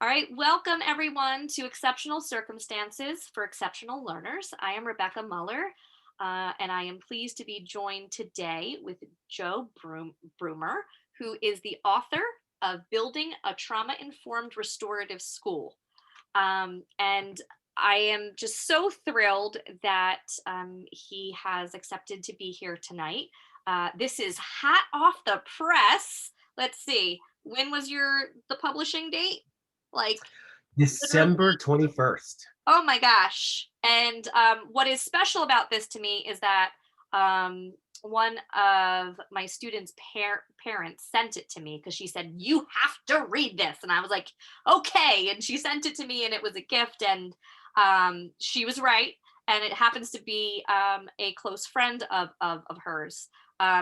All right, welcome everyone to Exceptional Circumstances for Exceptional Learners. I am Rebecca Muller, and I am pleased to be joined today with Brummer, who is the author of Building a Trauma-Informed Restorative School. And I am just so thrilled that he has accepted to be here tonight. This is hot off the press. Let's see, when was the publishing date? Like December literally, 21st. oh my gosh. And what is special about this to me is that one of my students' parents sent it to me because she said, "You have to read this." And I was like, okay. And she sent it to me and it was a gift. And she was right. And it happens to be a close friend of hers.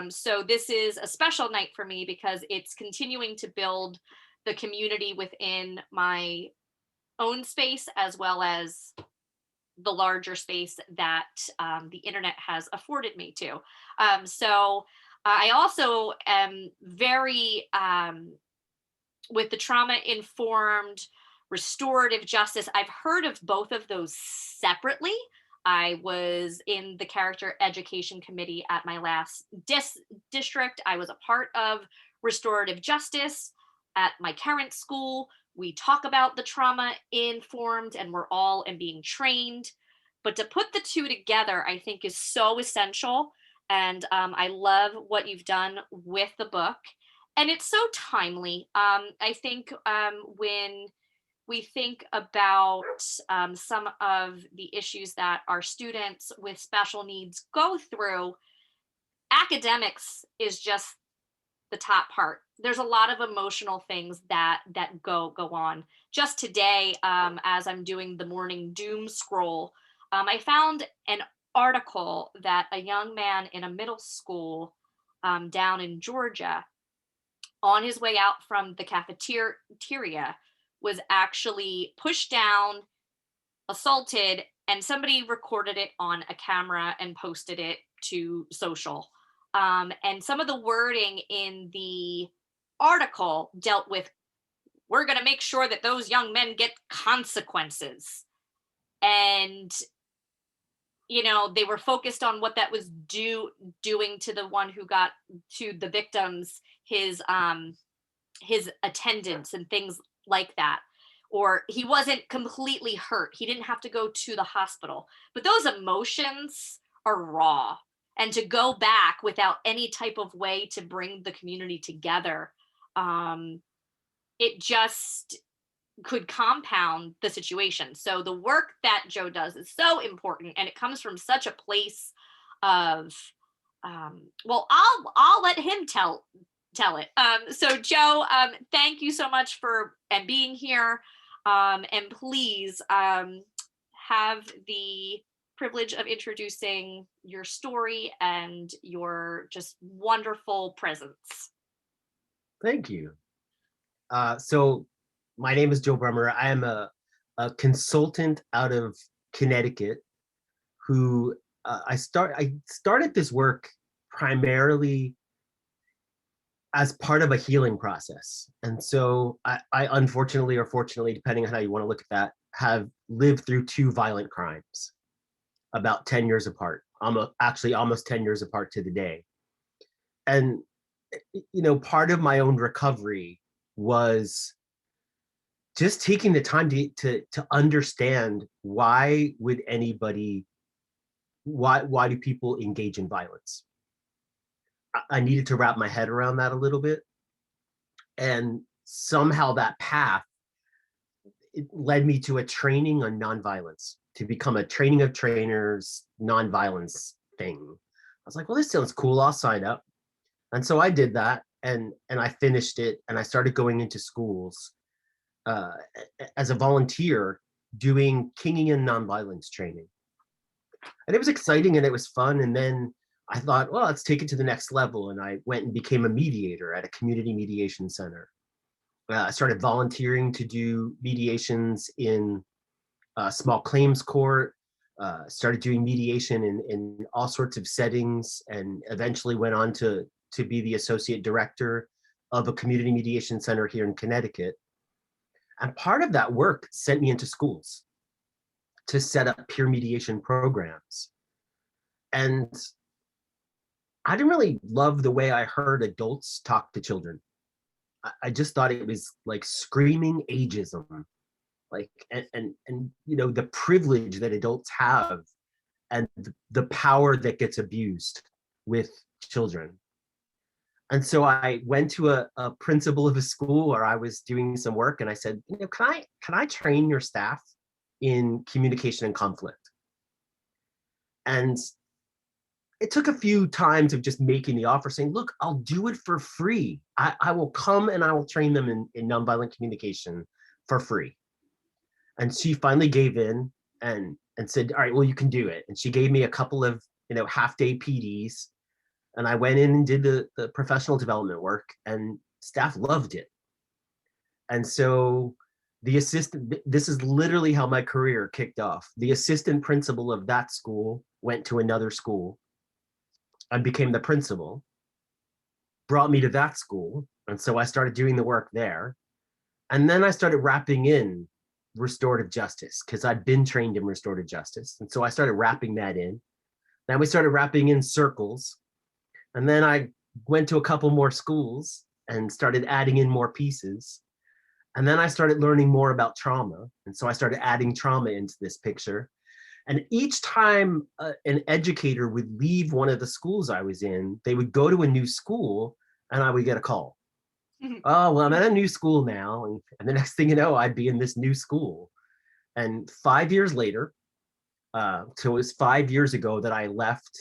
So this is a special night for me because it's continuing to build the community within my own space as well as the larger space that the internet has afforded me to. So I also am very, with the trauma informed restorative justice, I've heard of both of those separately. I was in the character education committee at my last district. I was a part of restorative justice at my current school. We talk about the trauma informed and we're all and being trained. But to put the two together, I think is so essential. And I love what you've done with the book. And it's so timely. I think when we think about some of the issues that our students with special needs go through, academics is just the top part. There's a lot of emotional things that go on. Just today, as I'm doing the morning doom scroll, I found an article that a young man in a middle school down in Georgia, on his way out from the cafeteria, was actually pushed down, assaulted, and somebody recorded it on a camera and posted it to social. And some of the wording in the article dealt with, we're going to make sure that those young men get consequences. And, they were focused on what that was doing to the one who got to the victims, his attendance and things like that. Or he wasn't completely hurt. He didn't have to go to the hospital. But those emotions are raw. And to go back without any type of way to bring the community together, it just could compound the situation. So the work that Joe does is so important, and it comes from such a place of, well, I'll let him tell it. So Joe, thank you so much for and being here, and please have the privilege of introducing your story and your just wonderful presence. Thank you. So my name is Joe Brummer. I am a consultant out of Connecticut who I started this work primarily as part of a healing process. And so I unfortunately or fortunately, depending on how you want to look at that, have lived through two violent crimes about 10 years apart, actually almost 10 years apart to the day. And part of my own recovery was just taking the time to understand why do people engage in violence. I needed to wrap my head around that a little bit, and somehow that path, it led me to a training on nonviolence, to become a training of trainers nonviolence thing. I was like, well, this sounds cool, I'll sign up. And so I did that, and I finished it, and I started going into schools uh, as a volunteer doing Kingian nonviolence training. And it was exciting and it was fun. And then I thought, well, let's take it to the next level. And I went and became a mediator at a community mediation center. I started volunteering to do mediations in small claims court, started doing mediation in all sorts of settings, and eventually went on to be the associate director of a community mediation center here in Connecticut. And part of that work sent me into schools to set up peer mediation programs. And I didn't really love the way I heard adults talk to children. I just thought it was like screaming ageism, like, and you know, the privilege that adults have and the power that gets abused with children. And so I went to a principal of a school where I was doing some work, and I said, you know, can I train your staff in communication and conflict? And it took a few times of just making the offer, saying, look, I'll do it for free. I will come and I will train them in nonviolent communication for free. And she finally gave in and said, all right, well, you can do it. And she gave me a couple of, you know, half-day PDs. And I went in and did the professional development work, and staff loved it. And so the assistant, this is literally how my career kicked off. The assistant principal of that school went to another school and became the principal, brought me to that school. And so I started doing the work there. And then I started wrapping in restorative justice because I'd been trained in restorative justice. And so I started wrapping that in. Then we started wrapping in circles. And then I went to a couple more schools and started adding in more pieces. And then I started learning more about trauma. And so I started adding trauma into this picture. And each time an educator would leave one of the schools I was in, they would go to a new school and I would get a call. Oh, well, I'm at a new school now. And the next thing you know, I'd be in this new school. And 5 years later, so it was 5 years ago that I left.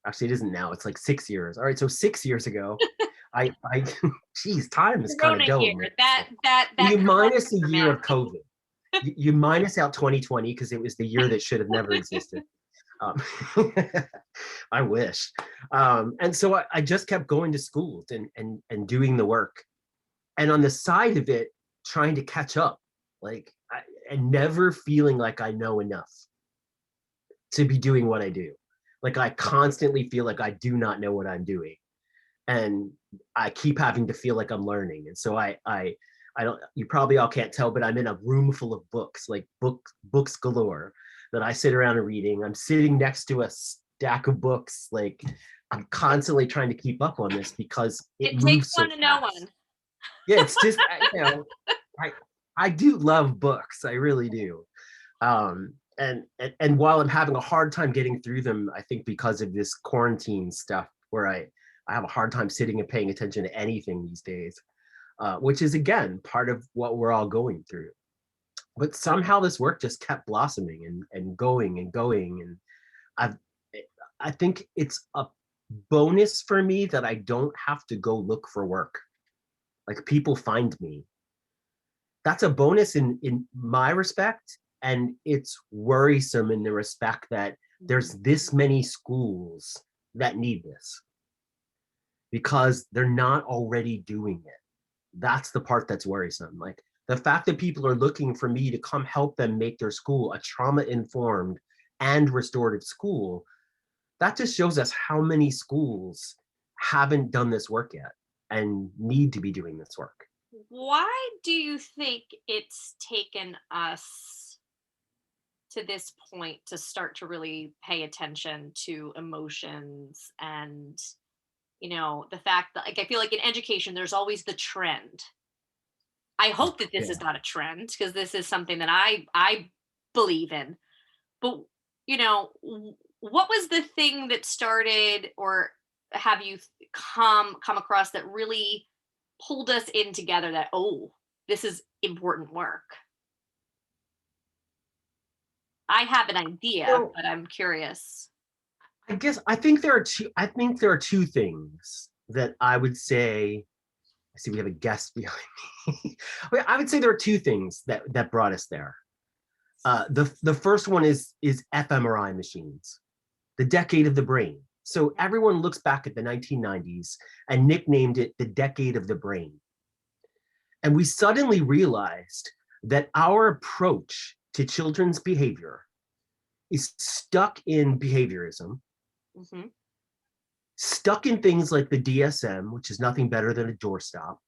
Actually, it isn't now, it's like 6 years. All right, so 6 years ago, I geez, time is kind Corona of going. year. That You minus a Corona year man. of COVID. You minus out 2020 because it was the year that should have never existed. Um, I wish. And so I just kept going to schools and doing the work. And on the side of it, trying to catch up, like, and never feeling like I know enough to be doing what I do. Like, I constantly feel like I do not know what I'm doing. And I keep having to feel like I'm learning. And so I don't, you probably all can't tell, but I'm in a room full of books, like books galore that I sit around and reading. I'm sitting next to a stack of books. Like, I'm constantly trying to keep up on this because it It takes moves so one to know fast. one. Yeah, it's just, you know, I do love books. I really do. And while I'm having a hard time getting through them, I think because of this quarantine stuff where I have a hard time sitting and paying attention to anything these days, which is, again, part of what we're all going through. But somehow this work just kept blossoming and going and going. And I've, I think it's a bonus for me that I don't have to go look for work. Like, people find me. That's a bonus in my respect. And it's worrisome in the respect that there's this many schools that need this because they're not already doing it. That's the part that's worrisome. Like, the fact that people are looking for me to come help them make their school a trauma-informed and restorative school, that just shows us how many schools haven't done this work yet and need to be doing this work. Why do you think it's taken us to this point to start to really pay attention to emotions and, you know, the fact that, like, I feel like in education there's always the trend. I hope that this Yeah. is not a trend because this is something that I believe in. But, you know, what was the thing that started, or have you come across that really pulled us in together, that, oh, this is important work? I have an idea, So but I'm curious. I think there are two things that I would say. I see we have a guest behind me. I would say there are two things that brought us there. The first one is fMRI machines, the decade of the brain. So everyone looks back at the 1990s and nicknamed it the decade of the brain. And we suddenly realized that our approach to children's behavior is stuck in behaviorism, Hmm. stuck in things like the DSM, which is nothing better than a doorstop,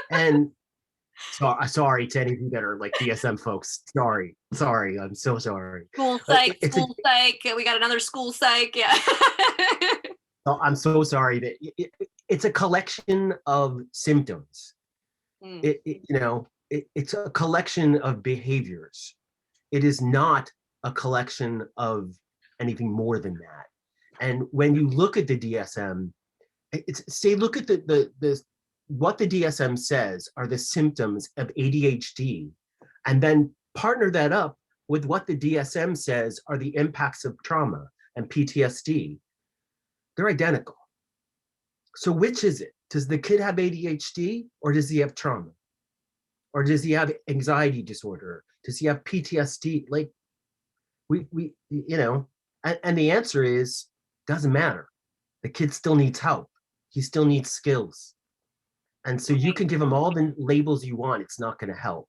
and So sorry to any of you that are like DSM folks. Sorry. I'm so sorry. School But psych, it's a. school psych. We got another school psych. Yeah. I'm so sorry that it's a collection of symptoms. Mm. It's a collection of behaviors. It is not a collection of anything more than that. And when you look at the DSM, look at the what the DSM says are the symptoms of ADHD, and then partner that up with what the DSM says are the impacts of trauma and PTSD. They're identical. So which is it? Does the kid have ADHD or does he have trauma? Or does he have anxiety disorder? Does he have PTSD? Like and the answer is doesn't matter. The kid still needs help. He still needs skills. And so you can give him all the labels you want. It's not going to help.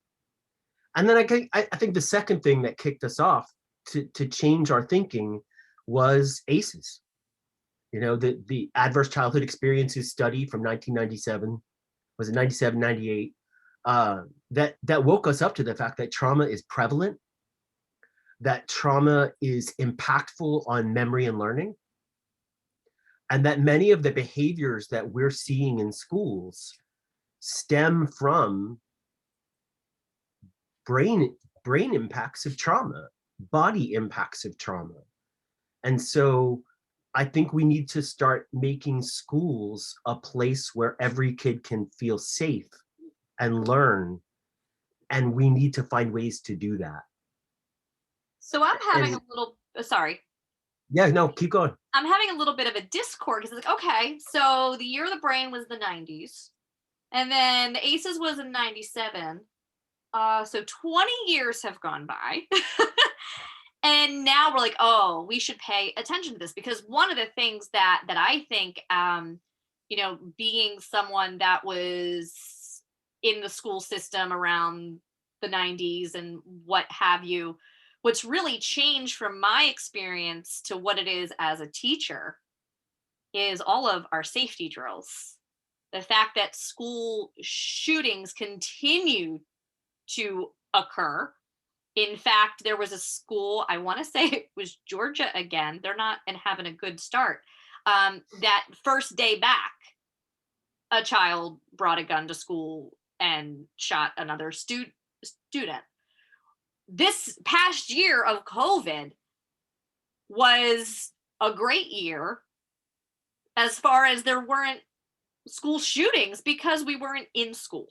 And then I think the second thing that kicked us off to change our thinking was ACEs. The Adverse Childhood Experiences study from 1997, was it 97, 98, that woke us up to the fact that trauma is prevalent, that trauma is impactful on memory and learning, and that many of the behaviors that we're seeing in schools stem from brain impacts of trauma, body impacts of trauma. And so I think we need to start making schools a place where every kid can feel safe and learn. And we need to find ways to do that. So I'm having And a little, sorry. yeah, no, keep going. I'm having a little bit of a discord because it's like, okay, so the year of the brain was the 90s. And then the ACEs was in 97. So 20 years have gone by. And now we're like, oh, we should pay attention to this, because one of the things that I think, being someone that was in the school system around the 90s and what have you, what's really changed from my experience to what it is as a teacher is all of our safety drills. The fact that school shootings continue to occur. In fact, there was a school, I want to say it was Georgia again. They're not and having a good start. That first day back, a child brought a gun to school and shot another student. This past year of COVID was a great year as far as there weren't school shootings because we weren't in school.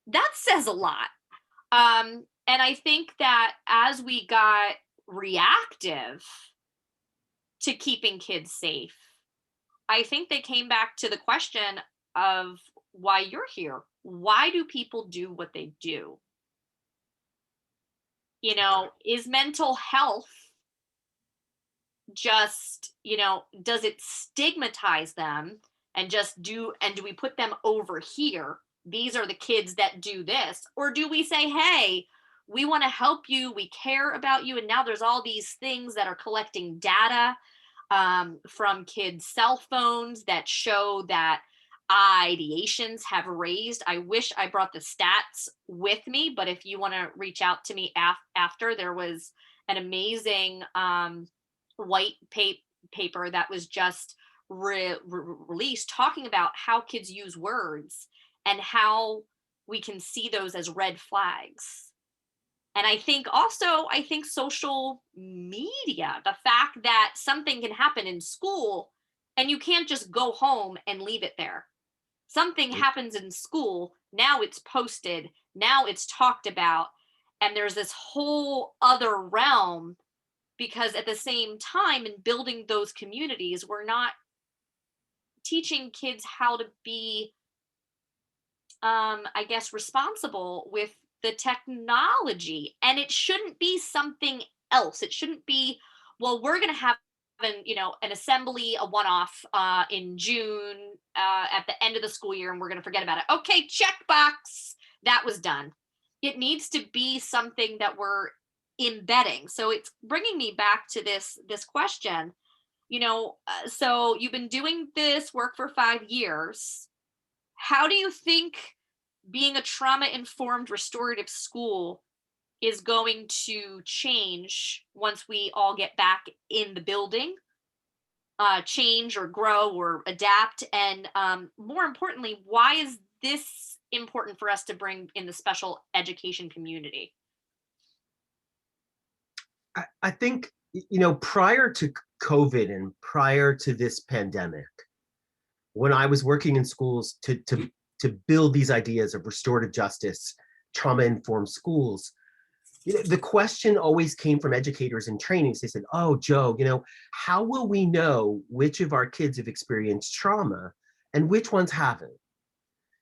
That says a lot. And I think that as we got reactive to keeping kids safe, I think they came back to the question of why you're here. Why do people do what they do? Is mental health just, does it stigmatize them and do we put them over here? These are the kids that do this. Or do we say, hey, we want to help you, we care about you, and now there's all these things that are collecting data from kids' cell phones that show that ideations have raised. I wish I brought the stats with me, but if you want to reach out to me after, there was an amazing white paper that was just released talking about how kids use words and how we can see those as red flags. And I think social media, the fact that something can happen in school and you can't just go home and leave it there. Something happens in school, now it's posted, now it's talked about, and there's this whole other realm, because at the same time in building those communities, we're not teaching kids how to be responsible with the technology. And it shouldn't be something else. It shouldn't be, well, we're going to have an assembly, a one-off in June at the end of the school year, and we're going to forget about it. Okay, checkbox, that was done. It needs to be something that we're embedding. So it's bringing me back to this question. So you've been doing this work for 5 years. How do you think being a trauma-informed restorative school is going to change once we all get back in the building, change or grow or adapt. And more importantly, why is this important for us to bring in the special education community? I think, prior to COVID and prior to this pandemic, when I was working in schools to build these ideas of restorative justice, trauma informed schools, the question always came from educators in trainings. They said, "Oh, Joe, how will we know which of our kids have experienced trauma and which ones haven't?"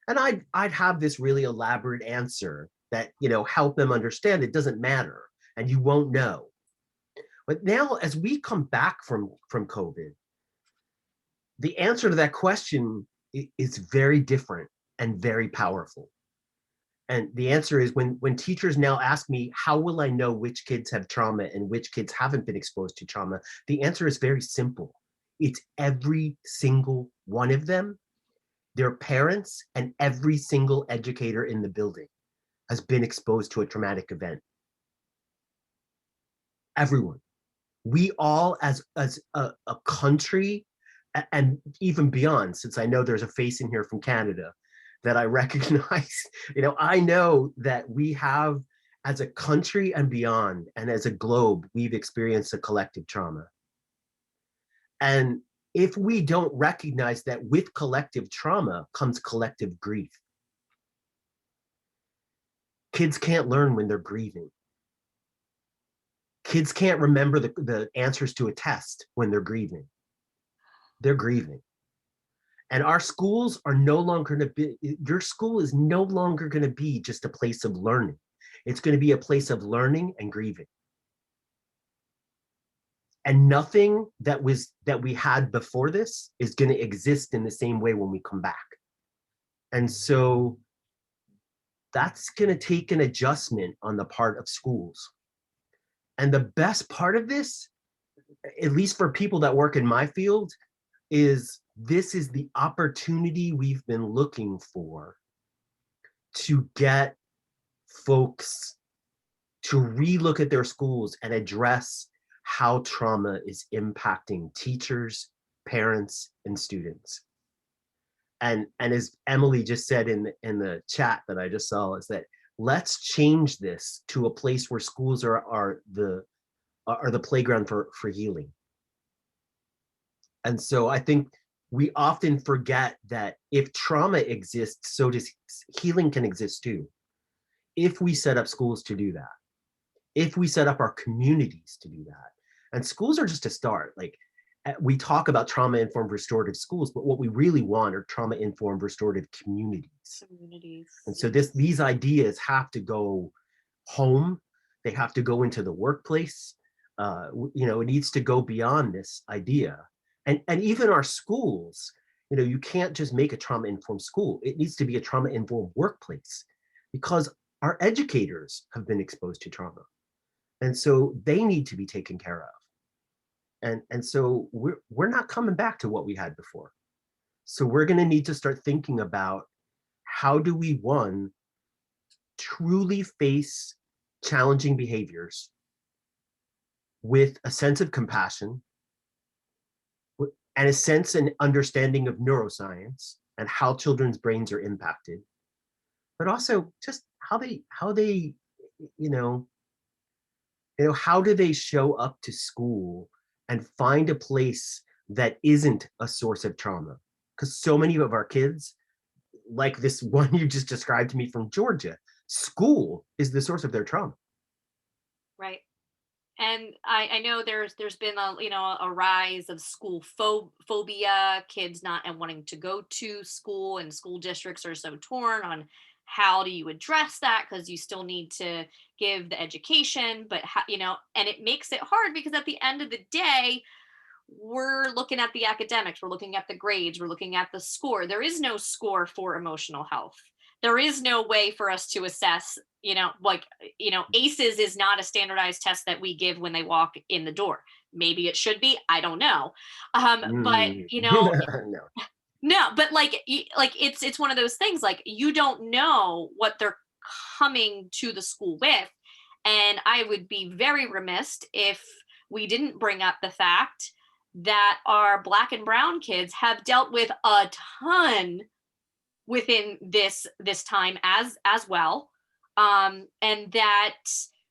And I'd have this really elaborate answer that help them understand it doesn't matter and you won't know. But now, as we come back from COVID, the answer to that question is very different and very powerful. And the answer is, when teachers now ask me, how will I know which kids have trauma and which kids haven't been exposed to trauma? The answer is very simple. It's every single one of them, their parents, and every single educator in the building has been exposed to a traumatic event. Everyone. We all, as a country, and even beyond, since I know there's a face in here from Canada that I recognize, I know that we have, as a country and beyond, and as a globe, we've experienced a collective trauma. And if we don't recognize that with collective trauma comes collective grief, kids can't learn when they're grieving. Kids can't remember the answers to a test when they're grieving. They're grieving. And our schools are no longer going to be, your school is no longer going to be just a place of learning. It's going to be a place of learning and grieving. And nothing that we had before this is going to exist in the same way when we come back. And so that's going to take an adjustment on the part of schools. And the best part of this, at least for people that work in my field, is this is the opportunity we've been looking for to get folks to relook at their schools and address how trauma is impacting teachers, parents, and students. And as Emily just said in the chat that I just saw, is that let's change this to a place where schools are the playground for healing. And so I think we often forget that if trauma exists, so does healing can exist too. If we set up schools to do that, if we set up our communities to do that. And schools are just a start. Like, we talk about trauma-informed restorative schools, but what we really want are trauma-informed restorative communities. And so these ideas have to go home. They have to go into the workplace. It needs to go beyond this idea. And even our schools, you can't just make a trauma-informed school. It needs to be a trauma-informed workplace, because our educators have been exposed to trauma. And so they need to be taken care of. And so we're not coming back to what we had before. So we're going to need to start thinking about, how do we, one, truly face challenging behaviors with a sense of compassion and a sense and understanding of neuroscience and how children's brains are impacted, but also just how they how do they show up to school and find a place that isn't a source of trauma? Because so many of our kids, like this one you just described to me from Georgia, school is the source of their trauma. Right. And I know there's been a rise of school phobia, kids not and wanting to go to school, and school districts are so torn on how do you address that, because you still need to give the education, but and it makes it hard, because at the end of the day, we're looking at the academics, we're looking at the grades, we're looking at the score. There is no score for emotional health. There is no way for us to assess, ACEs is not a standardized test that we give when they walk in the door. Maybe it should be, I don't know. But No. No, but like it's one of those things, like you don't know what they're coming to the school with. And I would be very remiss if we didn't bring up the fact that our black and brown kids have dealt with a ton within this time as well. And that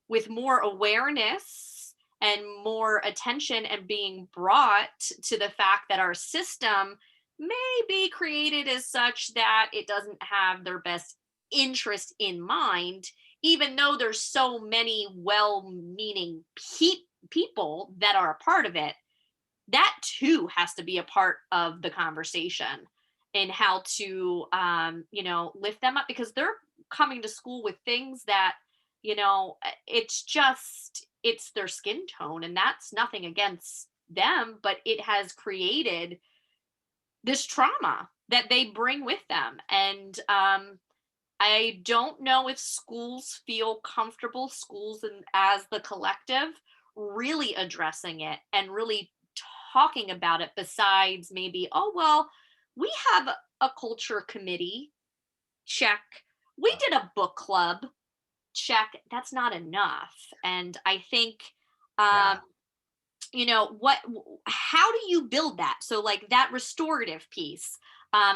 with more awareness and more attention and being brought to the fact that our system may be created as such that it doesn't have their best interest in mind, even though there's so many well-meaning people that are a part of it, that too has to be a part of the conversation and how to lift them up, because they're coming to school with things that it's their skin tone, and that's nothing against them, but it has created this trauma that they bring with them. And I don't know if schools feel comfortable, schools and as the collective, really addressing it and really talking about it, besides maybe, oh, well, we have a culture committee, check. We did a book club, check. That's not enough. And I think, um, Yeah. how do you build that? So, like that restorative piece,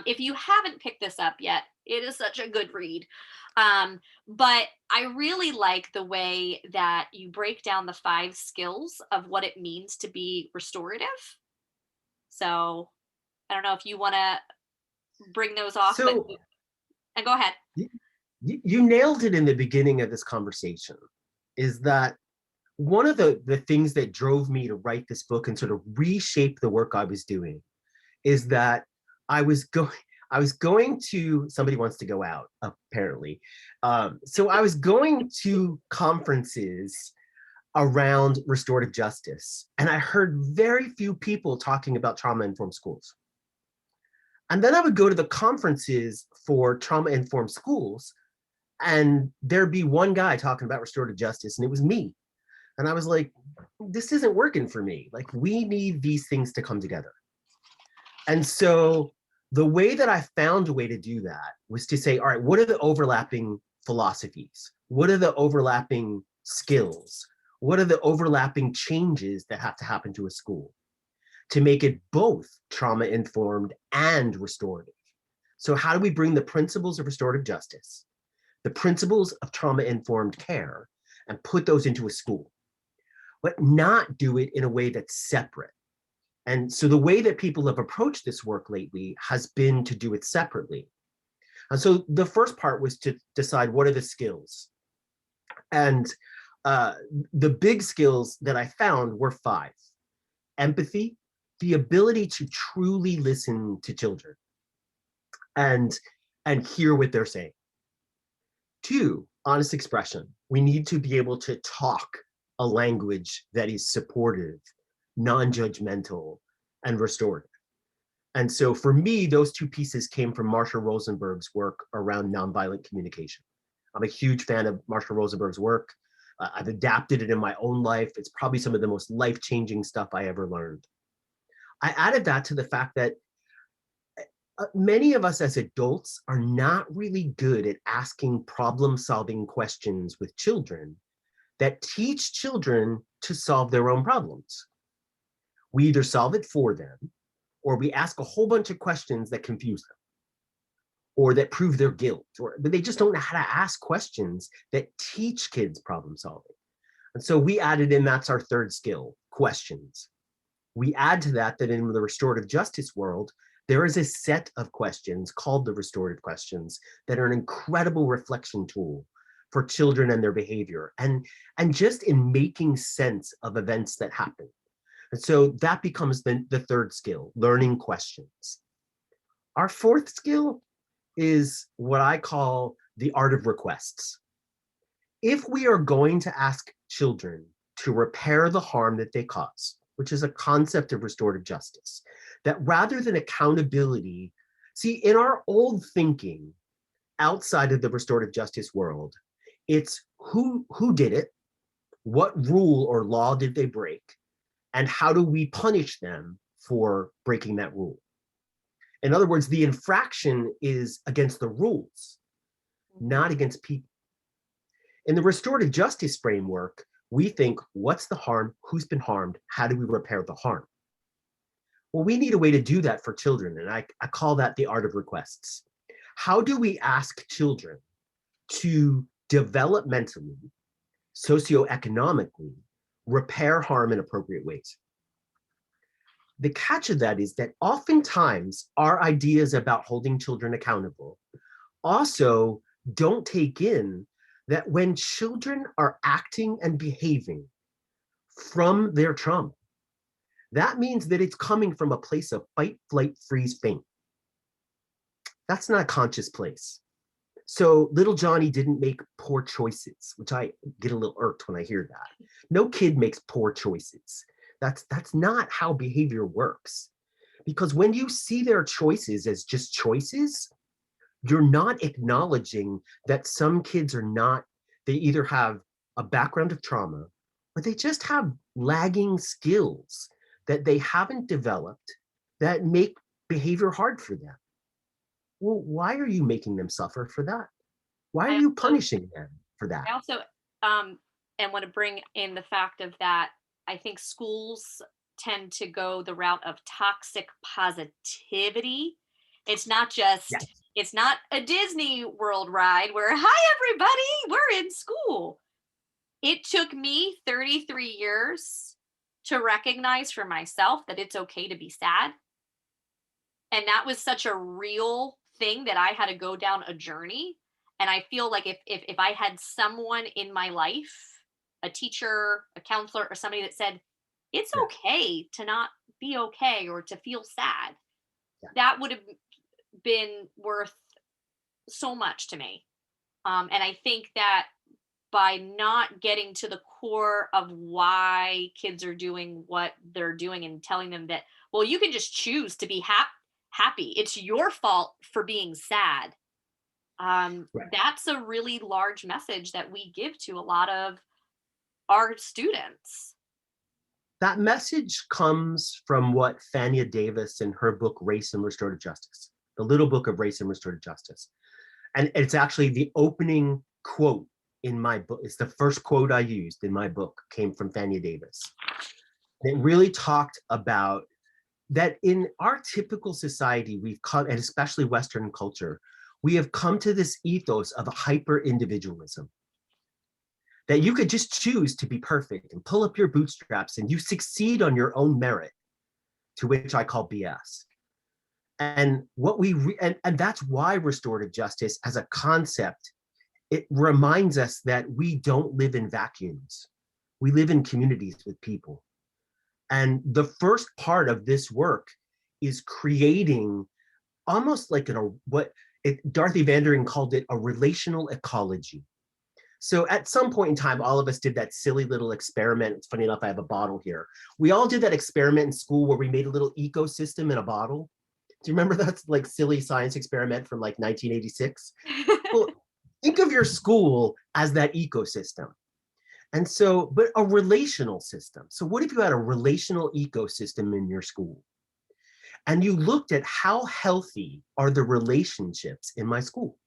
if you haven't picked this up yet, it is such a good read. But I really like the way that you break down the 5 skills of what it means to be restorative. So I don't know if you want to bring those off, but So and go ahead. you nailed it in the beginning of this conversation, is that one of the things that drove me to write this book and sort of reshape the work I was doing is that I was going I was going to, somebody wants to go out apparently. So I was going to conferences around restorative justice, and I heard very few people talking about trauma-informed schools. And then I would go to the conferences for trauma-informed schools, and there'd be one guy talking about restorative justice, and it was me. And I was like, this isn't working for me. Like, we need these things to come together. And so the way that I found a way to do that was to say, all right, what are the overlapping philosophies? What are the overlapping skills? What are the overlapping changes that have to happen to a school to make it both trauma-informed and restorative? So how do we bring the principles of restorative justice, the principles of trauma-informed care, and put those into a school, but not do it in a way that's separate? And so the way that people have approached this work lately has been to do it separately. And so the first part was to decide what are the skills. And the big skills that I found were 5. Empathy, the ability to truly listen to children and hear what they're saying. 2, honest expression. We need to be able to talk a language that is supportive, non-judgmental, and restorative. And so for me, those 2 pieces came from Marsha Rosenberg's work around nonviolent communication. I'm a huge fan of Marsha Rosenberg's work. I've adapted it in my own life. It's probably some of the most life-changing stuff I ever learned. I added that to the fact that many of us as adults are not really good at asking problem-solving questions with children that teach children to solve their own problems. We either solve it for them, or we ask a whole bunch of questions that confuse them, or that prove their guilt, but they just don't know how to ask questions that teach kids problem solving. And so we added in, that's our 3rd skill, questions. We add to that in the restorative justice world, there is a set of questions called the restorative questions that are an incredible reflection tool for children and their behavior, and just in making sense of events that happen. And so that becomes the 3rd skill, learning questions. Our 4th skill is what I call the art of requests. If we are going to ask children to repair the harm that they cause, which is a concept of restorative justice, that rather than accountability, see, in our old thinking outside of the restorative justice world, it's who did it, what rule or law did they break, and how do we punish them for breaking that rule? In other words, the infraction is against the rules, not against people. In the restorative justice framework, we think, what's the harm? Who's been harmed? How do we repair the harm? Well, we need a way to do that for children, and I call that the art of requests. How do we ask children to developmentally, socioeconomically, repair harm in appropriate ways? The catch of that is that oftentimes our ideas about holding children accountable also don't take in that when children are acting and behaving from their trauma, that means that it's coming from a place of fight, flight, freeze, faint. That's not a conscious place. So little Johnny didn't make poor choices, which I get a little irked when I hear that. No kid makes poor choices. That's not how behavior works. Because when you see their choices as just choices, you're not acknowledging that some kids are not, they either have a background of trauma or they just have lagging skills that they haven't developed that make behavior hard for them. Well, why are you making them suffer for that? Why are you punishing them for that? I also and want to bring in the fact of that I think schools tend to go the route of toxic positivity. It's not just, Yes. it's not a Disney World ride where, hi, everybody, we're in school. It took me 33 years to recognize for myself that it's okay to be sad. And that was such a real thing that I had to go down a journey. And I feel like if I had someone in my life, a teacher, a counselor, or somebody that said, it's Yeah. okay to not be okay or to feel sad, Yeah. that would have been worth so much to me. And I think that by not getting to the core of why kids are doing what they're doing and telling them that, well, you can just choose to be happy. It's your fault for being sad. Right. That's a really large message that we give to a lot of our students. That message comes from what Fania Davis in her book, Race and Restorative Justice, the little book of Race and Restorative Justice. And it's actually the opening quote in my book. It's the first quote I used in my book, came from Fania Davis. And it really talked about that in our typical society, we've come, and especially Western culture, we have come to this ethos of a hyper individualism. That you could just choose to be perfect and pull up your bootstraps and you succeed on your own merit, to which I call BS. And what we and that's why restorative justice as a concept, it reminds us that we don't live in vacuums. We live in communities with people. And the first part of this work is creating almost like Dorothy Vandering called it a relational ecology. So at some point in time, all of us did that silly little experiment. It's funny enough, I have a bottle here. We all did that experiment in school where we made a little ecosystem in a bottle. Do you remember that like silly science experiment from like 1986? Well, think of your school as that ecosystem. And so, but a relational system. So what if you had a relational ecosystem in your school? And you looked at how healthy are the relationships in my school?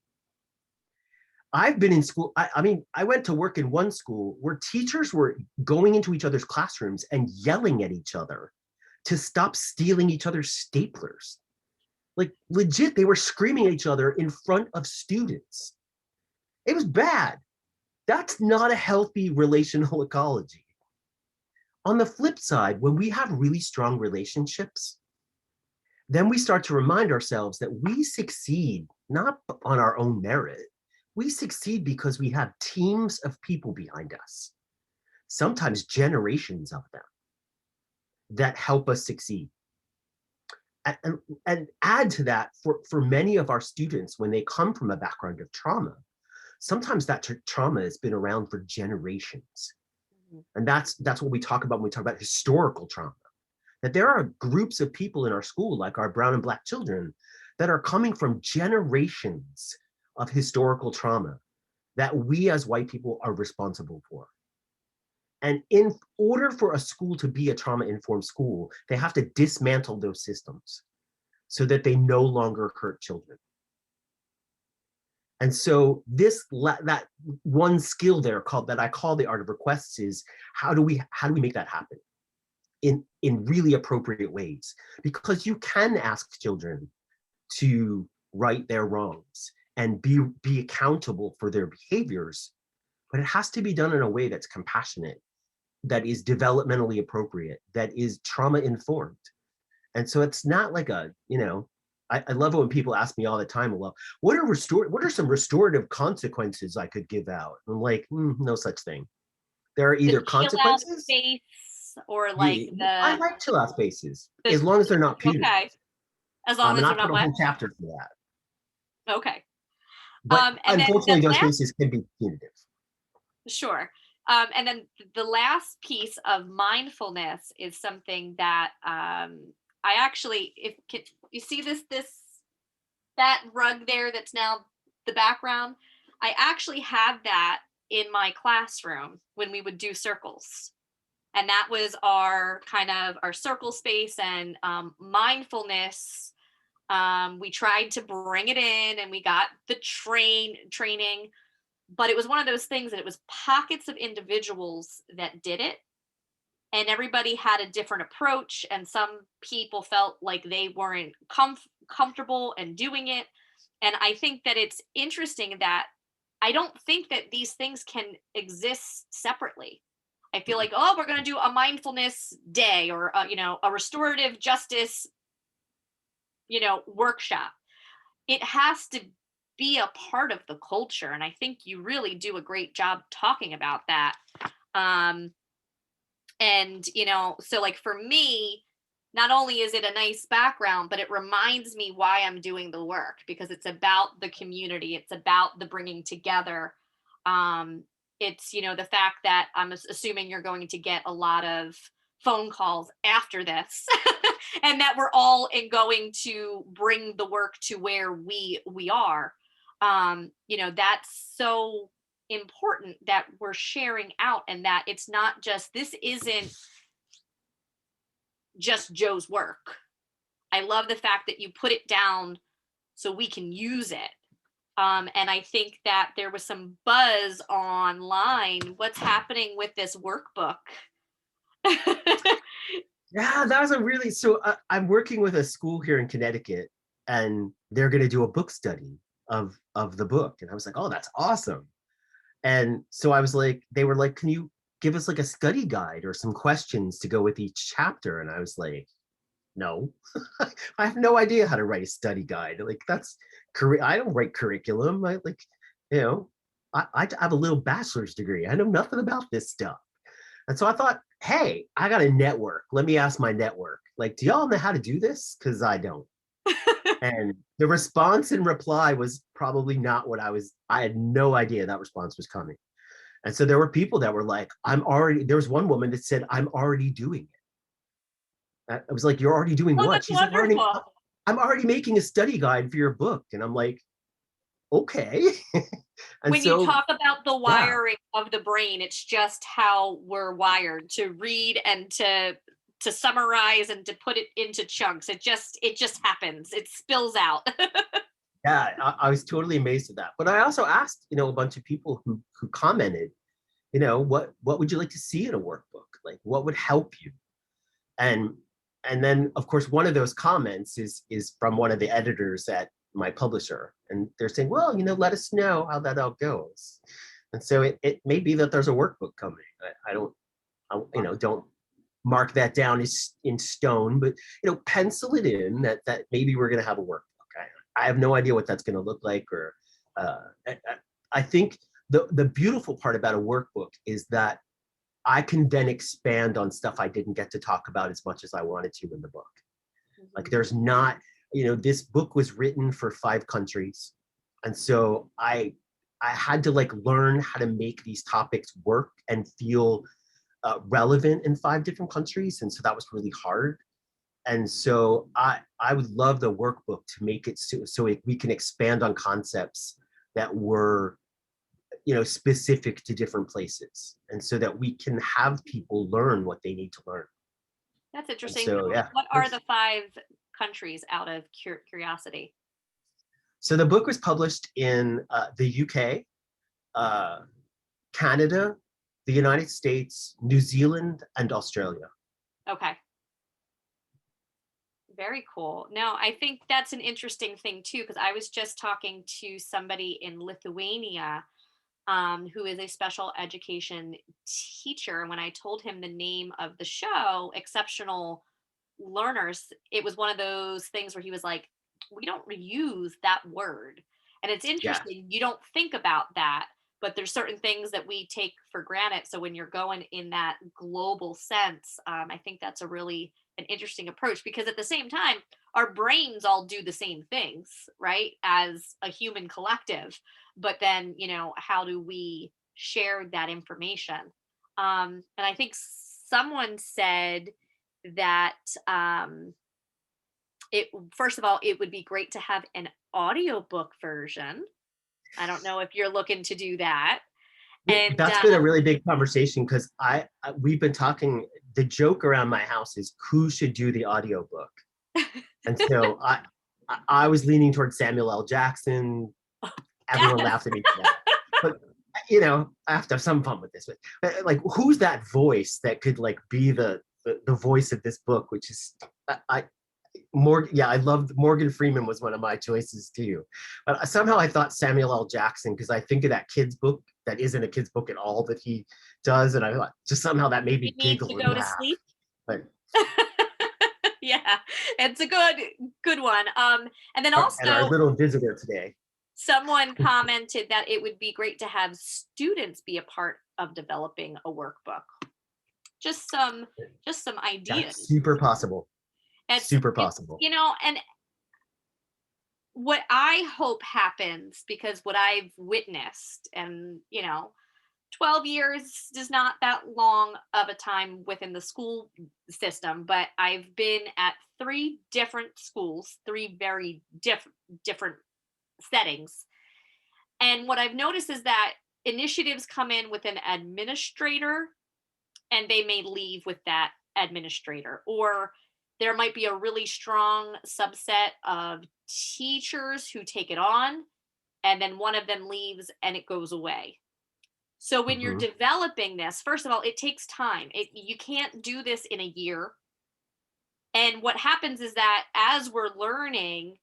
I've been in school. I mean, I went to work in one school where teachers were going into each other's classrooms and yelling at each other to stop stealing each other's staplers. Like legit, they were screaming at each other in front of students. It was bad. That's not a healthy relational ecology. On the flip side, when we have really strong relationships, then we start to remind ourselves that we succeed not on our own merit. We succeed because we have teams of people behind us, sometimes generations of them, that help us succeed. And add to that, for many of our students, when they come from a background of trauma, sometimes that trauma has been around for generations. And that's what we talk about when we talk about historical trauma. That there are groups of people in our school, like our brown and black children, that are coming from generations of historical trauma that we as white people are responsible for. And in order for a school to be a trauma-informed school, they have to dismantle those systems. so that they no longer hurt children. And so that one skill there that I call the art of requests is how do we make that happen in really appropriate ways? Because you can ask children to right their wrongs and be accountable for their behaviors, but it has to be done in a way that's compassionate, that is developmentally appropriate, that is trauma informed. And so it's not like I love it when people ask me all the time, well, what are some restorative consequences I could give out? I'm like, no such thing. There are The either chill out consequences. space, or like I the like chill out spaces, the as long as they're not punitive. okay. As long as And I they're put not a what? whole chapter for that. Okay. But And then the unfortunately, those last spaces can be punitive. Sure. And then the last piece of mindfulness is something that I actually, if you see that rug there that's now the background, I actually had that in my classroom when we would do circles. And that was our kind of our circle space, and mindfulness. We tried to bring it in, and we got the training, but it was one of those things that it was pockets of individuals that did it, and everybody had a different approach, and some people felt like they weren't comfortable and doing it. And I think that it's interesting that I don't think that these things can exist separately. I feel like, oh, we're going to do a mindfulness day, or a restorative justice workshop. It has to be a part of the culture, and I think you really do a great job talking about that. And so like for me, not only is it a nice background, but it reminds me why I'm doing the work, because it's about the community, it's about the bringing together. It's the fact that I'm assuming you're going to get a lot of phone calls after this and that we're all going to bring the work to where we are. That's so important that we're sharing out, and that it's not just, this isn't just Joe's work. I love the fact that you put it down so we can use it. And I think that there was some buzz online. What's happening with this workbook? Yeah, that was I'm working with a school here in Connecticut, and they're going to do a book study of the book. And I was like, oh, that's awesome. And so I was like, they were like, can you give us like a study guide or some questions to go with each chapter? And I was like, no, I have no idea how to write a study guide. Like I don't write curriculum. I have a little bachelor's degree. I know nothing about this stuff. And so I thought, hey, I got a network. Let me ask my network. Like, do y'all know how to do this? Because I don't. And the response and reply was probably not what I had no idea that response was coming. And so there were people that were like, there was one woman that said, I'm already doing it. I was like, you're already doing Oh, what? that's She's like, wonderful. I'm already making a study guide for your book. And I'm like, okay. And When you so, talk about the yeah, wiring of the brain, it's just how we're wired to read and to summarize and to put it into chunks. It just happens. It spills out. yeah, I was totally amazed at that. But I also asked, a bunch of people who commented, what would you like to see in a workbook? Like, what would help you? And then of course one of those comments is from one of the editors at my publisher, and they're saying, well, let us know how that all goes. And so it may be that there's a workbook coming. Don't mark that down in stone, but pencil it in that maybe we're going to have a workbook. I have no idea what that's going to look like, or I think the beautiful part about a workbook is that I can then expand on stuff I didn't get to talk about as much as I wanted to in the book. Like, there's not, this book was written for 5 countries. And so I had to like learn how to make these topics work and feel relevant in 5 different countries. And so that was really hard. And so I would love the workbook to make it so we can expand on concepts that were specific to different places, and so that we can have people learn what they need to learn. That's And interesting. so, yeah, What are the 5 countries out of curiosity? So the book was published in the UK, Canada, the United States, New Zealand, and Australia. Okay. Very cool. No, I think that's an interesting thing too, because I was just talking to somebody in Lithuania who is a special education teacher. And when I told him the name of the show, Exceptional Learners, it was one of those things where he was like, we don't reuse that word. And it's Yeah, interesting, you don't think about that, but there's certain things that we take for granted. So when you're going in that global sense, I think that's a really an interesting approach, because at the same time, our brains all do the same things, right? As a human collective. But then, how do we share that information? And I think someone said that it first of all, it would be great to have an audiobook version. I don't know if you're looking to do that. And that's been a really big conversation because we've been talking. The joke around my house is who should do the audiobook, and so I was leaning towards Samuel L. Jackson. Everyone yes. laughed at me for that, but I have to have some fun with this. But like, who's that voice that could like be the voice of this book? Which is I loved Morgan Freeman was one of my choices too. But somehow I thought Samuel L. Jackson because I think of that kid's book that isn't a kid's book at all that he does, and I thought just somehow that made You me need to giggle and go to laugh. sleep. But Yeah, it's a good one. And then and our also little visitor today. someone commented that it would be great to have students be a part of developing a workbook. Just some That's ideas. super possible. Super It's possible. and what I hope happens, because what I've witnessed, and 12 years is not that long of a time within the school system, but I've been at three different schools, three very different settings. And what I've noticed is that initiatives come in with an administrator and they may leave with that administrator, or there might be a really strong subset of teachers who take it on, and then one of them leaves and it goes away. So when you're Mhm. developing this, first of all, it takes time. You can't do this in a year. And what happens is that as we're learning,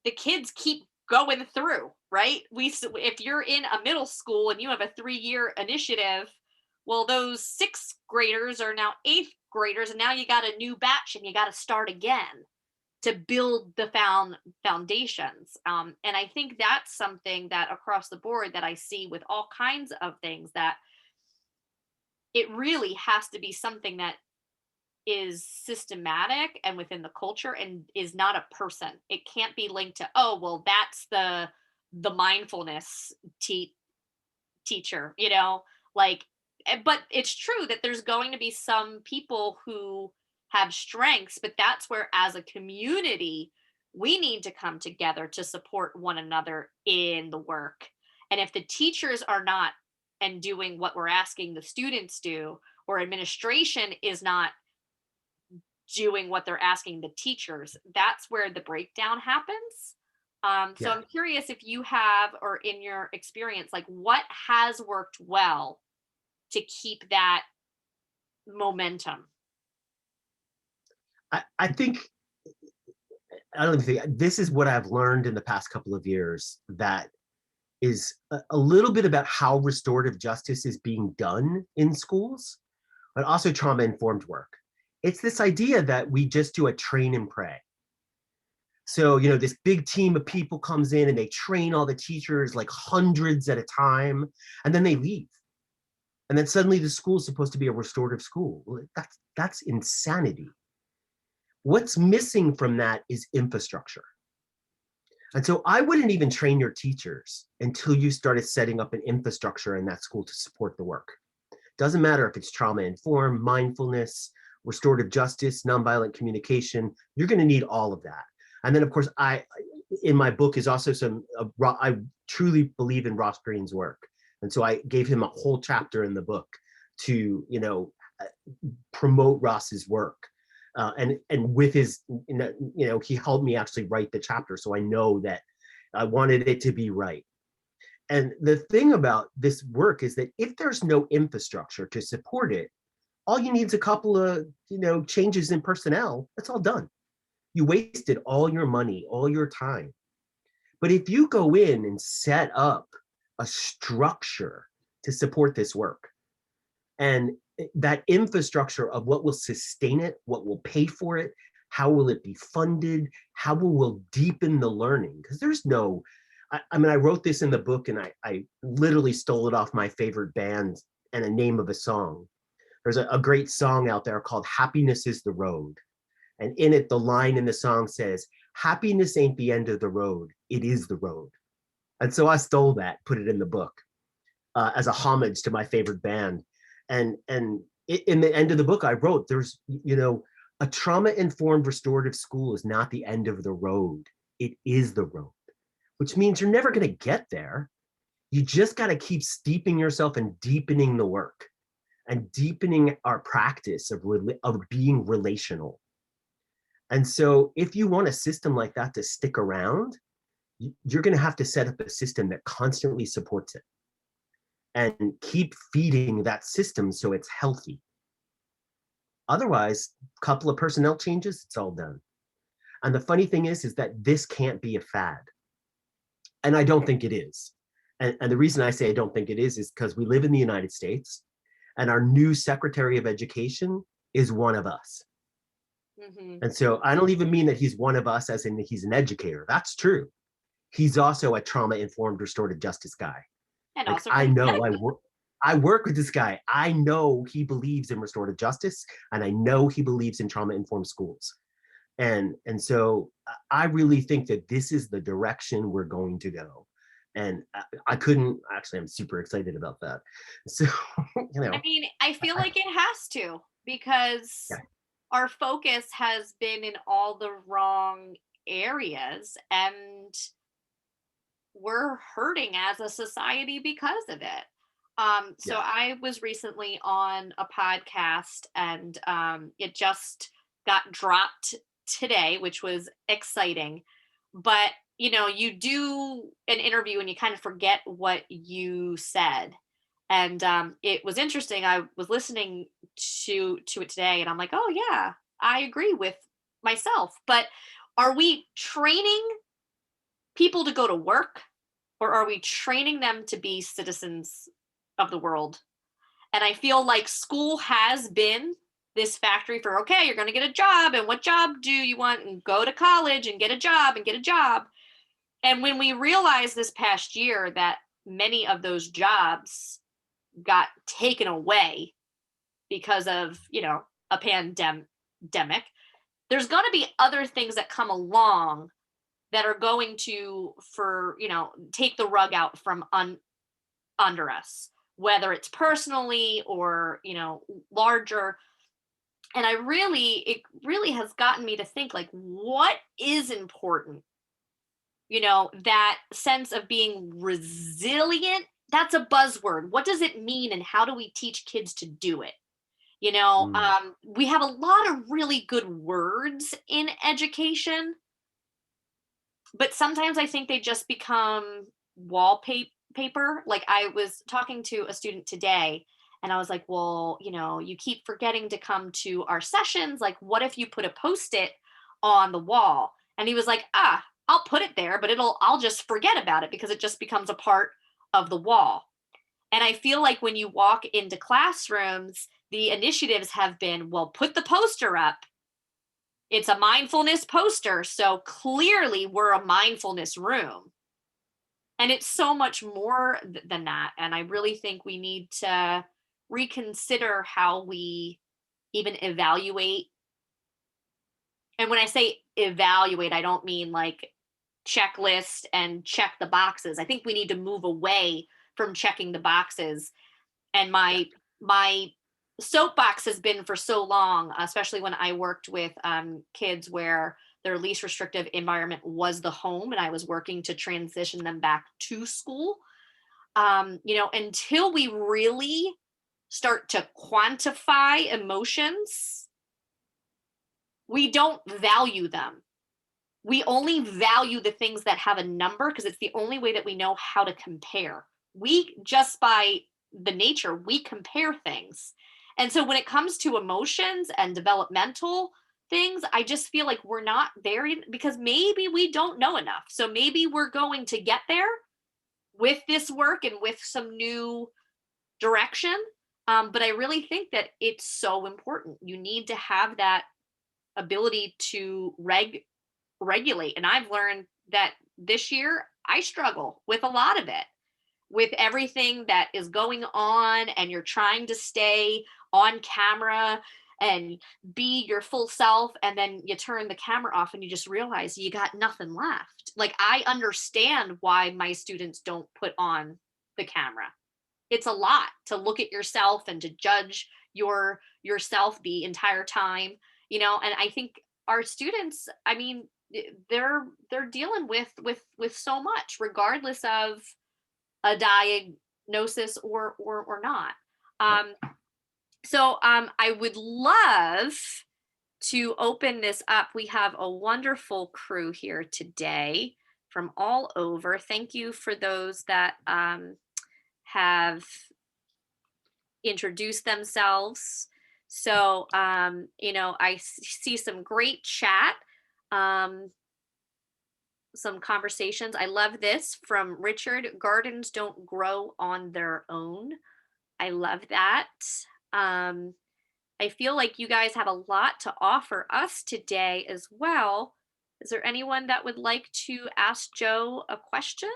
the kids keep going through, right? If you're in a middle school and you have a 3-year initiative, well, those sixth graders are now eighth graders, and now you got a new batch and you got to start again to build the foundations. And I think that's something that across the board that I see with all kinds of things, that it really has to be something that is systematic and within the culture and is not a person. It can't be linked to, oh, well, that's the mindfulness teacher, like, but it's true that there's going to be some people who have strengths, but that's where as a community we need to come together to support one another in the work. And if the teachers are not and doing what we're asking the students do, or administration is not doing what they're asking the teachers, that's where the breakdown happens. So Yeah. I'm curious if you have, or in your experience, like what has worked well to keep that momentum. I think I don't even think this is what I've learned in the past couple of years that is a little bit about how restorative justice is being done in schools, but also trauma informed work. It's this idea that we just do a train and pray. So, this big team of people comes in and they train all the teachers like hundreds at a time, and then they leave. And then suddenly the school is supposed to be a restorative school. Well, that's insanity. What's missing from that is infrastructure. And so I wouldn't even train your teachers until you started setting up an infrastructure in that school to support the work. Doesn't matter if it's trauma informed, mindfulness, restorative justice, nonviolent communication, you're going to need all of that. And then, of course, in my book is also I truly believe in Ross Greene's work. And so I gave him a whole chapter in the book to, promote Ross's work. And with his, he helped me actually write the chapter, so I know that I wanted it to be right. And the thing about this work is that if there's no infrastructure to support it, all you need is a couple of changes in personnel. That's all done. You wasted all your money, all your time. But if you go in and set up a structure to support this work, and that infrastructure of what will sustain it, what will pay for it, how will it be funded, how will deepen the learning? Because there's no, I mean, I wrote this in the book and I literally stole it off my favorite band and a name of a song. There's a great song out there called Happiness is the Road. And in it, the line in the song says, happiness ain't the end of the road, it is the road. And so I stole that, put it in the book as a homage to my favorite band. And in the end of the book, I wrote, there's, a trauma-informed restorative school is not the end of the road, it is the road, which means you're never going to get there. You just got to keep steeping yourself and deepening the work and deepening our practice of being relational. And so if you want a system like that to stick around, you're going to have to set up a system that constantly supports it and keep feeding that system so it's healthy. Otherwise, a couple of personnel changes, it's all done. And the funny thing is that this can't be a fad. And I don't think it is. And the reason I say I don't think it is because we live in the United States and our new Secretary of Education is one of us. Mm-hmm. And so I don't even mean that he's one of us as in he's an educator. That's true. He's also a trauma-informed restorative justice guy. And also I know I work with this guy. I know he believes in restorative justice, and I know he believes in trauma-informed schools. And so I really think that this is the direction we're going to go. And I couldn't, actually, I'm super excited about that. So, I mean, I feel like it has to, because our focus has been in all the wrong areas and we're hurting as a society because of it. So I was recently on a podcast and it just got dropped today, which was exciting. But, you do an interview and you kind of forget what you said. And it was interesting. I was listening to it today and I'm like, oh, yeah, I agree with myself. But are we training people to go to work, or are we training them to be citizens of the world? And I feel like school has been this factory for, okay, you're going to get a job, and what job do you want? And go to college and get a job and get a job. And when we realized this past year that many of those jobs got taken away because of, a pandemic, there's going to be other things that come along that are going to, take the rug out from under us, whether it's personally or, larger. And it really has gotten me to think, like, what is important? That sense of being resilient, that's a buzzword. What does it mean, and how do we teach kids to do it? We have a lot of really good words in education, but sometimes I think they just become wallpaper. Like, I was talking to a student today and I was like, well, you keep forgetting to come to our sessions. Like, what if you put a Post-it on the wall? And he was like, I'll put it there, but I'll just forget about it because it just becomes a part of the wall. And I feel like when you walk into classrooms, the initiatives have been, well, put the poster up. It's a mindfulness poster, so clearly we're a mindfulness room. And it's so much more than that. And I really think we need to reconsider how we even evaluate. And when I say evaluate, I don't mean like checklist and check the boxes. I think we need to move away from checking the boxes. And my soapbox has been for so long, especially when I worked with kids where their least restrictive environment was the home, and I was working to transition them back to school. Until we really start to quantify emotions, we don't value them. We only value the things that have a number because it's the only way that we know how to compare. We just by the nature, we compare things. And so when it comes to emotions and developmental things, I just feel like we're not there because maybe we don't know enough. So maybe we're going to get there with this work and with some new direction. But I really think that it's so important. You need to have that ability to regulate. And I've learned that this year I struggle with a lot of it, with everything that is going on, and you're trying to stay on camera and be your full self. And then you turn the camera off and you just realize you got nothing left. Like, I understand why my students don't put on the camera. It's a lot to look at yourself and to judge yourself the entire time, and I think our students, I mean, they're dealing with so much regardless of a diagnosis or not. I would love to open this up. We have a wonderful crew here today from all over. Thank you for those that have introduced themselves. So, I see some great chat, some conversations. I love this from Richard. Gardens don't grow on their own. I love that. I feel like you guys have a lot to offer us today as well. Is there anyone that would like to ask Joe a question?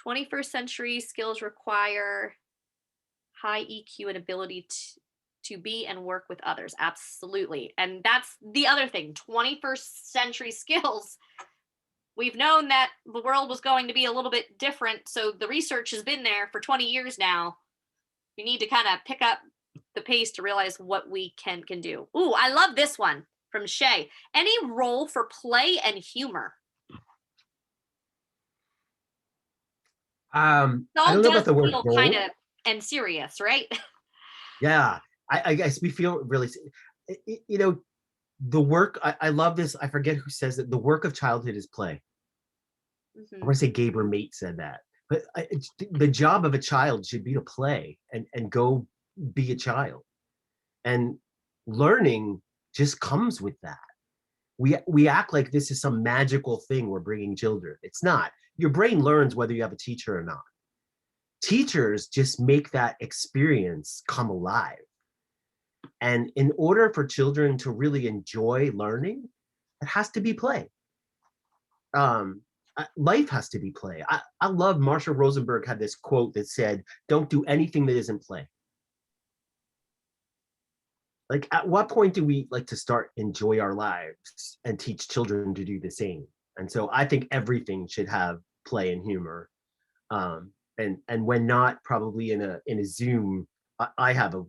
'21st century skills require high EQ and ability to be and work with others. Absolutely. And that's the other thing. 21st century skills. We've known that the world was going to be a little bit different. So the research has been there for 20 years now. We need to kind of pick up the pace to realize what we can do. Ooh, I love this one from Shay. Any role for play and humor? I don't know about the word feel role. kind of and serious, right? Yeah, I guess we feel really, the work, I love this. I forget who says that. The work of childhood is play. I want to say Gaber Mate said that. But the job of a child should be to play and go be a child. And learning just comes with that. We act like this is some magical thing we're bringing children. It's not. Your brain learns whether you have a teacher or not. Teachers just make that experience come alive. And in order for children to really enjoy learning, it has to be play. Life has to be play. I love Marshall Rosenberg had this quote that said, "Don't do anything that isn't play." Like, at what point do we like to start enjoy our lives and teach children to do the same? And so I think everything should have play and humor. And when not, probably in a Zoom, I have a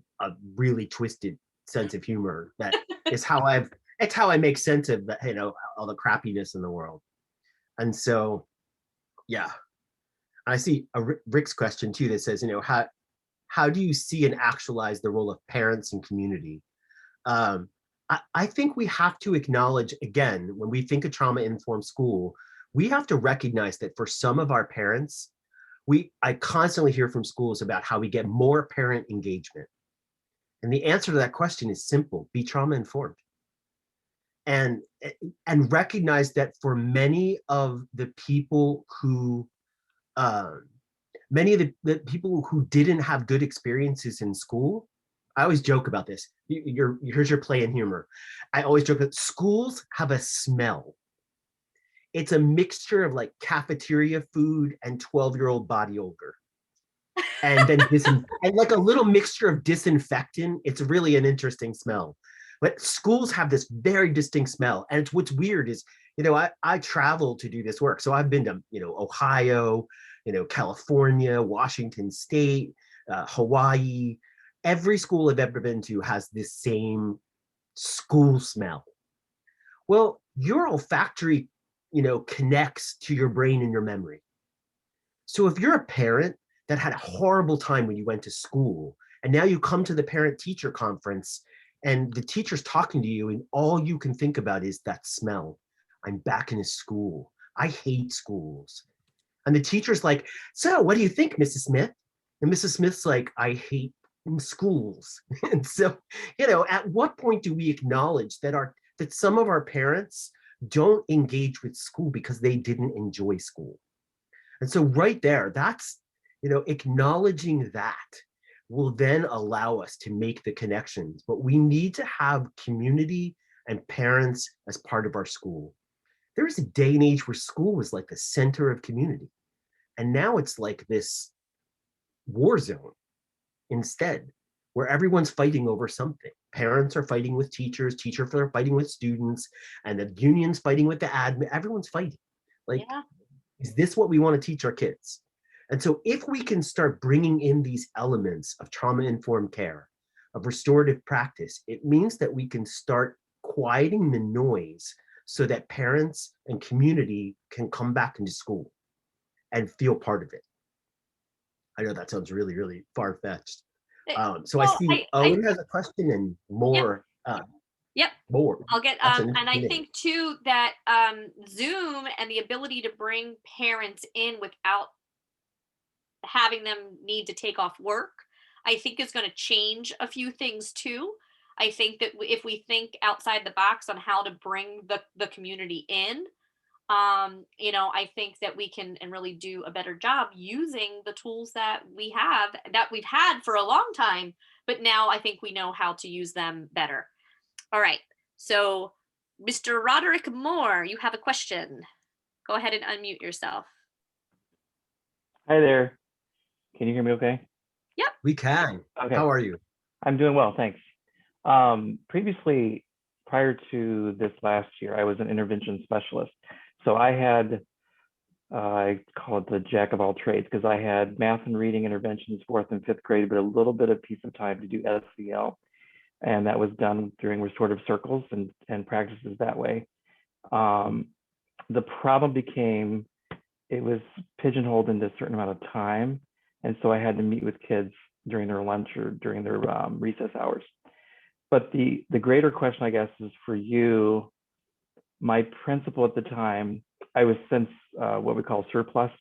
really twisted sense of humor that is it's how I make sense of all the crappiness in the world. And so, yeah, I see Rick's question too that says, how do you see and actualize the role of parents and community? I think we have to acknowledge, again, when we think of trauma-informed school, we have to recognize that for some of our parents, I constantly hear from schools about how we get more parent engagement. And the answer to that question is simple: be trauma-informed. And recognize that for many of the people who didn't have good experiences in school, I always joke about this. Here's your play and humor. I always joke that schools have a smell. It's a mixture of like cafeteria food and 12-year-old body odor. And then and like a little mixture of disinfectant. It's really an interesting smell. But schools have this very distinct smell. And what's weird is, I travel to do this work. So I've been to, Ohio, California, Washington State, Hawaii. Every school I've ever been to has this same school smell. Well, your olfactory, connects to your brain and your memory. So if you're a parent that had a horrible time when you went to school And now you come to the parent-teacher conference and the teacher's talking to you and all you can think about is that smell. I'm back in a school. I hate schools. And the teacher's like, so what do you think, Mrs. Smith? And Mrs. Smith's like, I hate schools. And so, at what point do we acknowledge that some of our parents don't engage with school because they didn't enjoy school? And so right there, that's, acknowledging that will then allow us to make the connections. But we need to have community and parents as part of our school. There was a day and age where school was like the center of community. And now it's like this war zone instead, where everyone's fighting over something. Parents are fighting with teachers, teachers are fighting with students, and the union's fighting with the admin. Everyone's fighting. Like, Yeah. Is this what we want to teach our kids? And so if we can start bringing in these elements of trauma-informed care, of restorative practice, it means that we can start quieting the noise so that parents and community can come back into school and feel part of it. I know that sounds really, really far-fetched. So I Well, see Owen has a question and Yep. more. Yep. More. I'll get That's an and I interesting think too that Zoom and the ability to bring parents in without having them need to take off work, I think is going to change a few things too. I think that if we think outside the box on how to bring the community in, I think that we can and really do a better job using the tools that we have that we've had for a long time, but now I think we know how to use them better. All right. So, Mr. Roderick Moore, you have a question. Go ahead and unmute yourself. Hi there. Can you hear me okay? Yep. We can. Okay. How are you? I'm doing well, thanks. Previously, prior to this last year, I was an intervention specialist. So I had, I call it the jack of all trades, because I had math and reading interventions 4th and 5th grade, but a little bit of piece of time to do SEL. And that was done during restorative circles and practices that way. The problem became, it was pigeonholed into a certain amount of time. And so I had to meet with kids during their lunch or during their recess hours. But the greater question, I guess, is for you. My principal at the time, I was since what we call surplus,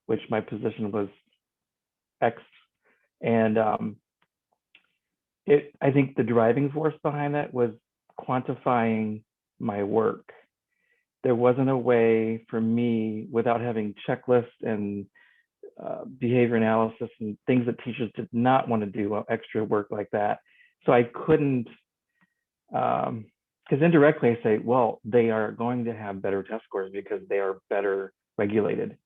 which my position was X. And I think the driving force behind that was quantifying my work. There wasn't a way for me, without having checklists and behavior analysis and things that teachers did not want to do, extra work like that. So I couldn't, because indirectly I say, well, they are going to have better test scores because they are better regulated.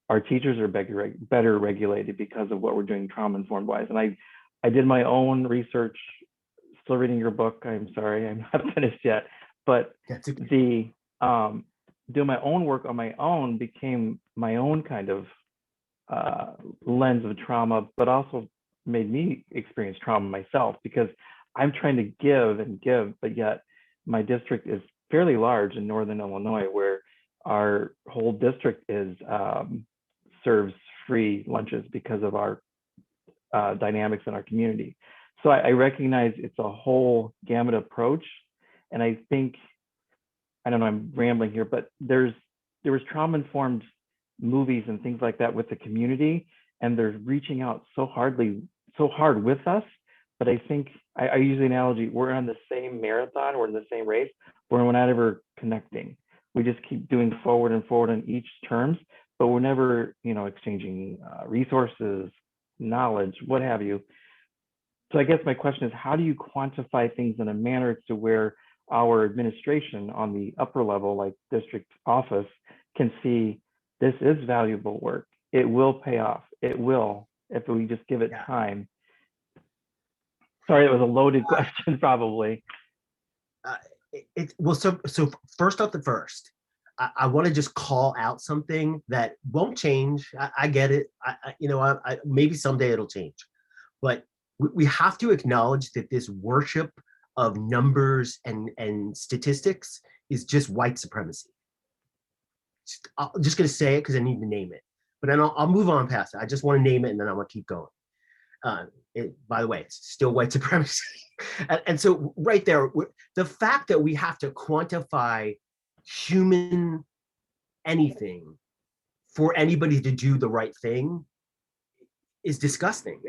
Our teachers are better regulated because of what we're doing trauma-informed wise. And I did my own research, still reading your book. I'm sorry, I'm not finished yet. But the doing my own work on my own became my own kind of lens of trauma, but also made me experience trauma myself, because I'm trying to give and give, but yet my district is fairly large in Northern Illinois, where our whole district is serves free lunches because of our dynamics in our community. So I recognize it's a whole gamut approach. And I think, I don't know, I'm rambling here, but there was trauma-informed movies and things like that with the community, and they're reaching out so hard with us. But I think I use the analogy, we're on the same marathon, we're in the same race, but we're not ever connecting. We just keep doing forward and forward on each terms, but we're never, exchanging resources, knowledge, what have you. So I guess my question is, how do you quantify things in a manner to where our administration on the upper level, like district office, can see this is valuable work. It will pay off. It will, if we just give it time. Sorry, it was a loaded question, probably. So first off the first, I want to just call out something that won't change. I get it. Maybe someday it'll change, but we have to acknowledge that this worship of numbers and statistics is just white supremacy. I'm just going to say it because I need to name it, but then I'll move on past it. I just want to name it and then I want to keep going. By the way, it's still white supremacy. And so right there, the fact that we have to quantify human anything for anybody to do the right thing is disgusting.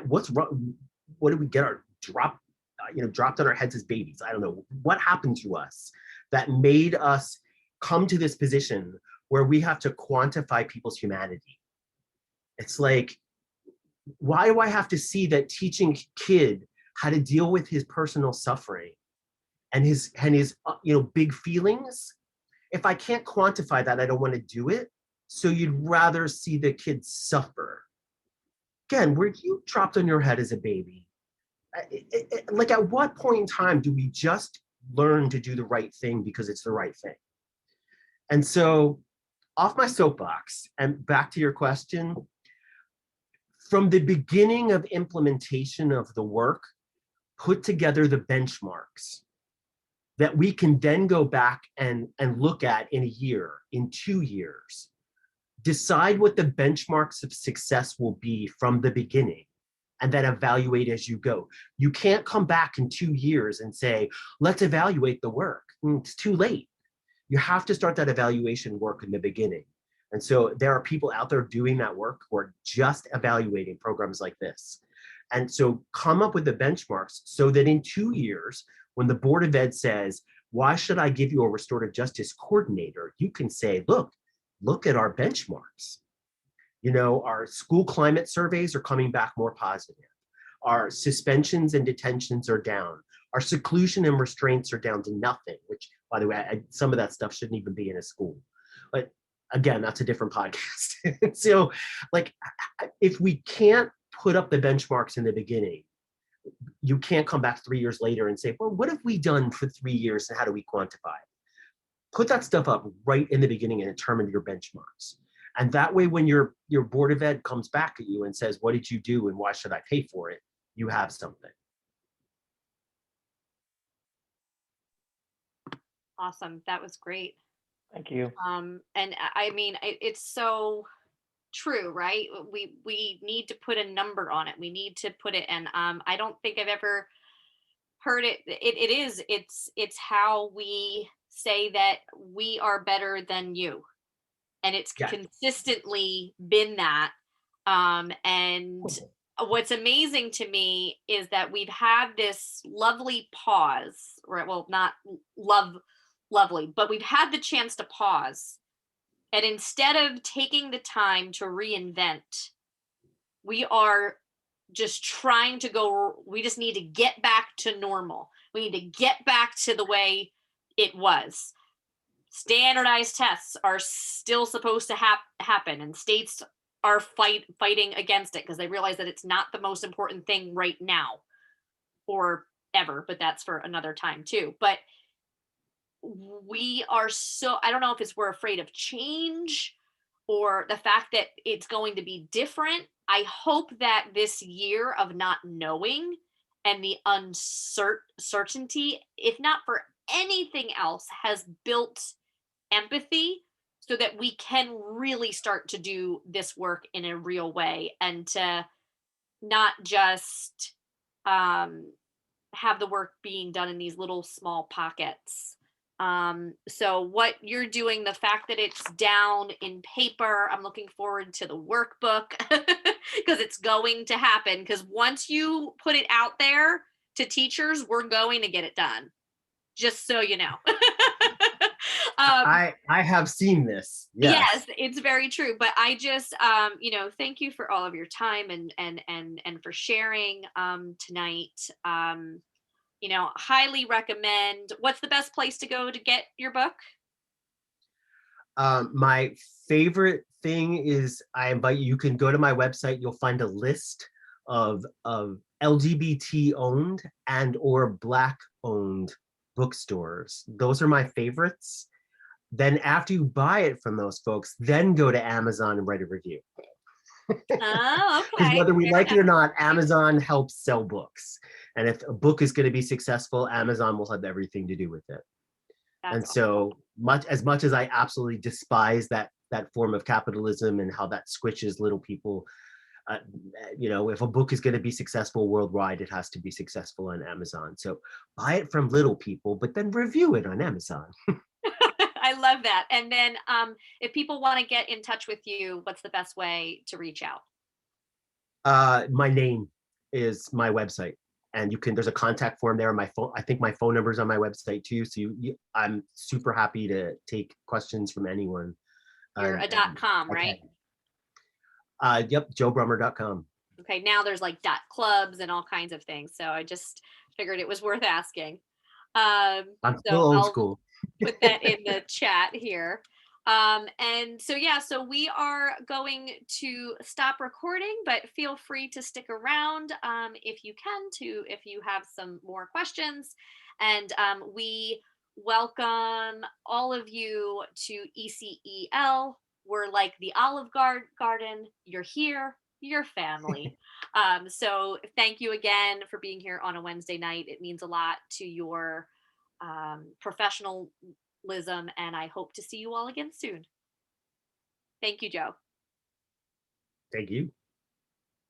What's wrong? What did we get our dropped on our heads as babies? I don't know. What happened to us that made us come to this position where we have to quantify people's humanity? It's like, why do I have to see that teaching kid how to deal with his personal suffering and his big feelings? If I can't quantify that, I don't want to do it. So you'd rather see the kid suffer. Again, were you dropped on your head as a baby? Like, at what point in time do we just learn to do the right thing because it's the right thing? And so, off my soapbox and back to your question, from the beginning of implementation of the work, put together the benchmarks that we can then go back and look at in a year, in 2 years. Decide what the benchmarks of success will be from the beginning, and then evaluate as you go. You can't come back in 2 years and say, let's evaluate the work. It's too late. You have to start that evaluation work in the beginning. And so there are people out there doing that work who are just evaluating programs like this. And so come up with the benchmarks so that in 2 years, when the Board of Ed says, why should I give you a restorative justice coordinator? You can say, look at our benchmarks. Our school climate surveys are coming back more positive. Our suspensions and detentions are down. Our seclusion and restraints are down to nothing, which, by the way, some of that stuff shouldn't even be in a school. But again, that's a different podcast. So, if we can't put up the benchmarks in the beginning, you can't come back 3 years later and say, well, what have we done for 3 years and how do we quantify it? Put that stuff up right in the beginning and determine your benchmarks. And that way, when your Board of Ed comes back at you and says, what did you do and why should I pay for it? You have something. Awesome. That was great. Thank you. And I mean, it's so true, right? We need to put a number on it. We need to put it, and I don't think I've ever heard it. It's how we say that we are better than you, and it's consistently been that. And what's amazing to me is that we've had this lovely pause, right? Well, not lovely, but we've had the chance to pause. And instead of taking the time to reinvent, we are just trying to we just need to get back to normal. We need to get back to the way it was. Standardized tests are still supposed to happen, and states are fighting against it because they realize that it's not the most important thing right now or ever, but that's for another time too. But we are I don't know if we're afraid of change or the fact that it's going to be different. I hope that this year of not knowing and the uncertainty, if not for anything else, has built empathy so that we can really start to do this work in a real way and to not just have the work being done in these little small pockets. So what you're doing, the fact that it's down in paper, I'm looking forward to the workbook because it's going to happen. Because once you put it out there to teachers, we're going to get it done. Just so you know. I have seen this. Yes, it's very true. But I just, thank you for all of your time and for sharing tonight. Highly recommend. What's the best place to go to get your book? My favorite thing is you can go to my website. You'll find a list of LGBT owned and or Black owned bookstores. Those are my favorites. Then after you buy it from those folks, then go to Amazon and write a review. Oh, okay. Because whether we like it or not, Amazon helps sell books. And if a book is going to be successful, Amazon will have everything to do with it. And so much as I absolutely despise that form of capitalism and how that squishes little people, uh, if a book is going to be successful worldwide, it has to be successful on Amazon. So buy it from little people, but then review it on Amazon. I love that. And then if people want to get in touch with you, what's the best way to reach out? My name is my website, and there's a contact form there. My phone, I think my phone number is on my website too. So I'm super happy to take questions from anyone. You're a .com, right? Yep, joebrummer.com. Okay, now there's like .clubs and all kinds of things. So I just figured it was worth asking. I'm So still old I'll school. put that in the chat here. And so, yeah, so we are going to stop recording, but feel free to stick around if you if you have some more questions. And we welcome all of you to ECEL. We're like the Olive Garden. You're here, you're family. So thank you again for being here on a Wednesday night. It means a lot to your professionalism, and I hope to see you all again soon. Thank you, Joe. Thank you.